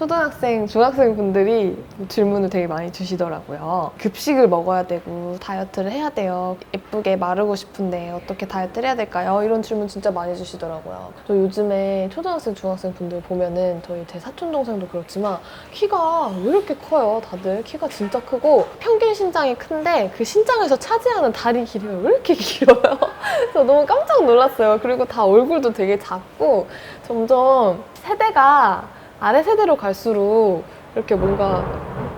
초등학생, 중학생 분들이 질문을 되게 많이 주시더라고요. 급식을 먹어야 되고 다이어트를 해야 돼요. 예쁘게 마르고 싶은데 어떻게 다이어트를 해야 될까요? 이런 질문 진짜 많이 주시더라고요. 저 요즘에 초등학생, 중학생 분들 보면은 제 사촌 동생도 그렇지만 키가 왜 이렇게 커요? 다들 키가 진짜 크고 평균 신장이 큰데 그 신장에서 차지하는 다리 길이가 왜 이렇게 길어요? 저 너무 깜짝 놀랐어요. 그리고 다 얼굴도 되게 작고 점점 세대가 아래 세대로 갈수록 이렇게 뭔가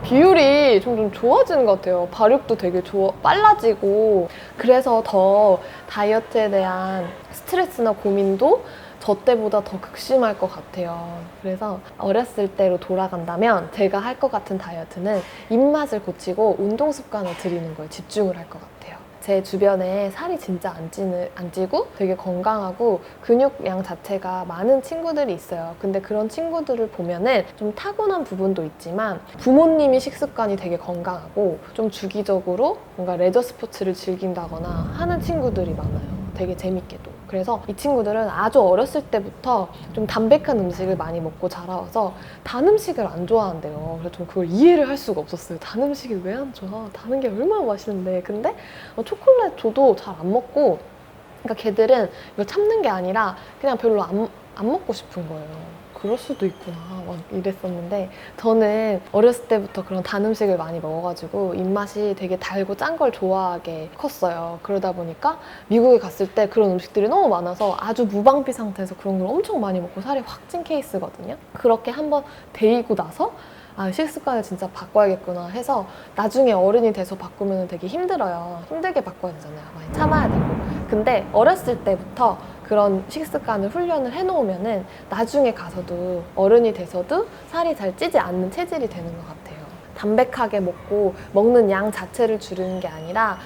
비율이 점점 좋아지는 것 같아요. 발육도 되게 빨라지고 그래서 더 다이어트에 대한 스트레스나 고민도 저 때보다 더 극심할 것 같아요. 그래서 어렸을 때로 돌아간다면 제가 할 것 같은 다이어트는 입맛을 고치고 운동 습관을 들이는 거에 집중을 할 것 같아요. 제 주변에 살이 진짜 안 찌고 되게 건강하고 근육량 자체가 많은 친구들이 있어요. 근데 그런 친구들을 보면은 좀 타고난 부분도 있지만 부모님이 식습관이 되게 건강하고 좀 주기적으로 뭔가 레저 스포츠를 즐긴다거나 하는 친구들이 많아요. 되게 재밌게도. 그래서 이 친구들은 아주 어렸을 때부터 좀 담백한 음식을 많이 먹고 자라와서 단 음식을 안 좋아한대요. 그래서 좀 그걸 이해를 할 수가 없었어요. 단 음식이 왜 안 좋아? 다는 게 얼마나 맛있는데. 근데 초콜릿 줘도 잘 안 먹고, 그러니까 걔들은 이걸 참는 게 아니라 그냥 별로 안 먹고 싶은 거예요. 그럴 수도 있구나 막 이랬었는데 저는 어렸을 때부터 그런 단 음식을 많이 먹어가지고 입맛이 되게 달고 짠 걸 좋아하게 컸어요. 그러다 보니까 미국에 갔을 때 그런 음식들이 너무 많아서 아주 무방비 상태에서 그런 걸 엄청 많이 먹고 살이 확 찐 케이스거든요. 그렇게 한번 데이고 나서 식습관을 진짜 바꿔야겠구나 해서 나중에 어른이 돼서 바꾸면 되게 힘들어요. 힘들게 바꿔야 되잖아요. 많이 참아야 되고. 근데 어렸을 때부터 그런 식습관을 훈련을 해놓으면은 나중에 가서도 어른이 돼서도 살이 잘 찌지 않는 체질이 되는 것 같아요. 담백하게 먹고 먹는 양 자체를 줄이는 게 아니라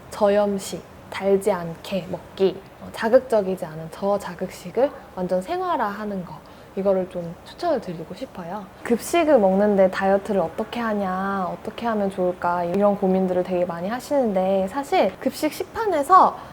저염식, 달지 않게 먹기, 자극적이지 않은 저자극식을 완전 생활화하는 거. 이거를 좀 추천을 드리고 싶어요. 급식을 먹는데 다이어트를 어떻게 하냐, 어떻게 하면 좋을까 이런 고민들을 되게 많이 하시는데 사실 급식 식판에서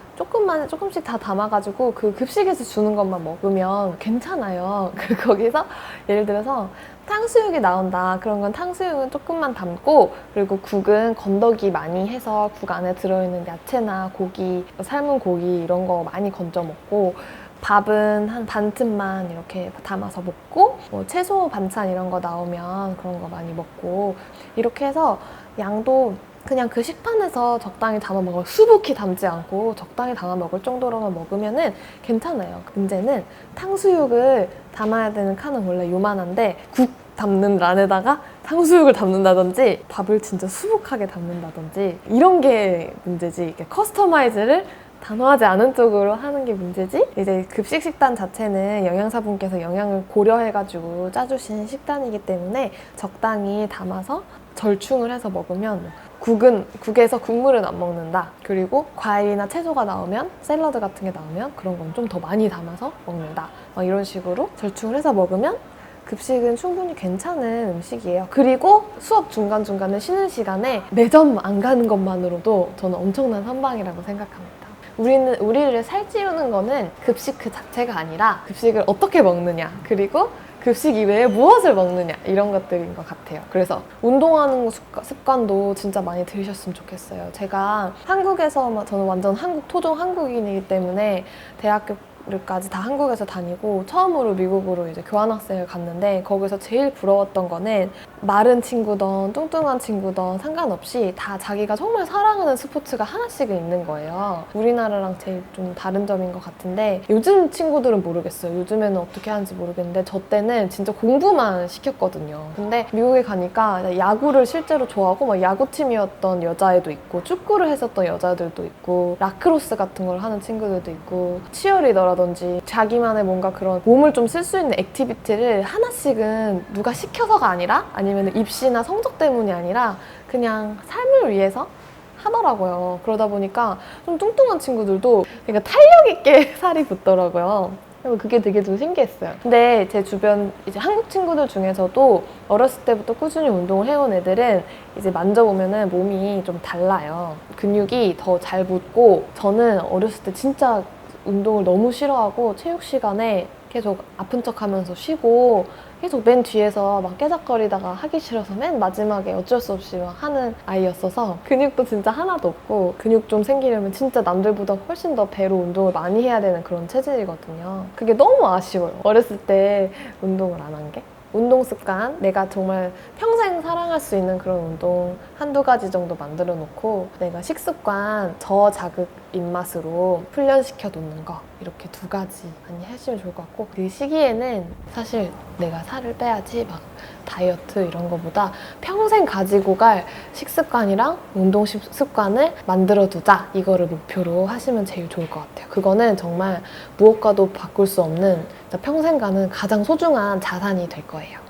조금씩 다 담아가지고 그 급식에서 주는 것만 먹으면 괜찮아요. 거기서 예를 들어서 탕수육이 나온다. 그런 건 탕수육은 조금만 담고 그리고 국은 건더기 많이 해서 국 안에 들어있는 야채나 고기, 삶은 고기 이런 거 많이 건져 먹고 밥은 한 반틈만 이렇게 담아서 먹고 채소 반찬 이런 거 나오면 그런 거 많이 먹고 이렇게 해서 양도 그냥 그 식판에서 적당히 담아 먹어 수북히 담지 않고 적당히 담아 먹을 정도로만 먹으면은 괜찮아요. 문제는 탕수육을 담아야 되는 칸은 원래 요만한데 국 담는 란에다가 탕수육을 담는다든지 밥을 진짜 수북하게 담는다든지 이런 게 문제지. 이렇게 커스터마이즈를 단호하지 않은 쪽으로 하는 게 문제지. 이제 급식 식단 자체는 영양사분께서 영양을 고려해가지고 짜주신 식단이기 때문에 적당히 담아서 절충을 해서 먹으면 국에서 국물은 안 먹는다. 그리고 과일이나 채소가 나오면 샐러드 같은 게 나오면 그런 건 좀 더 많이 담아서 먹는다. 막 이런 식으로 절충을 해서 먹으면 급식은 충분히 괜찮은 음식이에요. 그리고 수업 중간중간에 쉬는 시간에 매점 안 가는 것만으로도 저는 엄청난 선방이라고 생각합니다. 우리를 살찌우는 거는 급식 그 자체가 아니라 급식을 어떻게 먹느냐, 그리고 급식 이외에 무엇을 먹느냐 이런 것들인 것 같아요. 그래서 운동하는 습관도 진짜 많이 들이셨으면 좋겠어요. 제가 한국에서 저는 완전 토종 한국인이기 때문에 대학교까지 다 한국에서 다니고 처음으로 미국으로 이제 교환학생을 갔는데 거기서 제일 부러웠던 거는 마른 친구든 뚱뚱한 친구든 상관없이 다 자기가 정말 사랑하는 스포츠가 하나씩은 있는 거예요. 우리나라랑 제일 좀 다른 점인 것 같은데 요즘 친구들은 모르겠어요. 요즘에는 어떻게 하는지 모르겠는데 저 때는 진짜 공부만 시켰거든요. 근데 미국에 가니까 야구를 실제로 좋아하고 막 야구팀이었던 여자애도 있고 축구를 했었던 여자들도 있고 라크로스 같은 걸 하는 친구들도 있고 치어리더라든지 자기만의 뭔가 그런 몸을 좀 쓸 수 있는 액티비티를 하나씩은 누가 시켜서가 아니라 아니면 입시나 성적 때문이 아니라 그냥 삶을 위해서 하더라고요. 그러다 보니까 좀 뚱뚱한 친구들도 되게 탄력 있게 살이 붙더라고요. 그게 되게 좀 신기했어요. 근데 제 주변 이제 한국 친구들 중에서도 어렸을 때부터 꾸준히 운동을 해온 애들은 이제 만져보면은 몸이 좀 달라요. 근육이 더 잘 붙고 저는 어렸을 때 진짜 운동을 너무 싫어하고 체육 시간에 계속 아픈 척 하면서 쉬고 계속 맨 뒤에서 막 깨작거리다가 하기 싫어서 맨 마지막에 어쩔 수 없이 막 하는 아이였어서 근육도 진짜 하나도 없고 근육 좀 생기려면 진짜 남들보다 훨씬 더 배로 운동을 많이 해야 되는 그런 체질이거든요. 그게 너무 아쉬워요. 어렸을 때 운동을 안 한 게. 운동 습관, 내가 정말 평생 사랑할 수 있는 그런 운동 한두 가지 정도 만들어 놓고 내가 식습관 저자극 입맛으로 훈련시켜 놓는 거 이렇게 두 가지 많이 하시면 좋을 것 같고 그 시기에는 사실 내가 살을 빼야지 막 다이어트 이런 거보다 평생 가지고 갈 식습관이랑 운동 습관을 만들어 두자 이거를 목표로 하시면 제일 좋을 것 같아요. 그거는 정말 무엇과도 바꿀 수 없는 평생 가는 가장 소중한 자산이 될 거예요.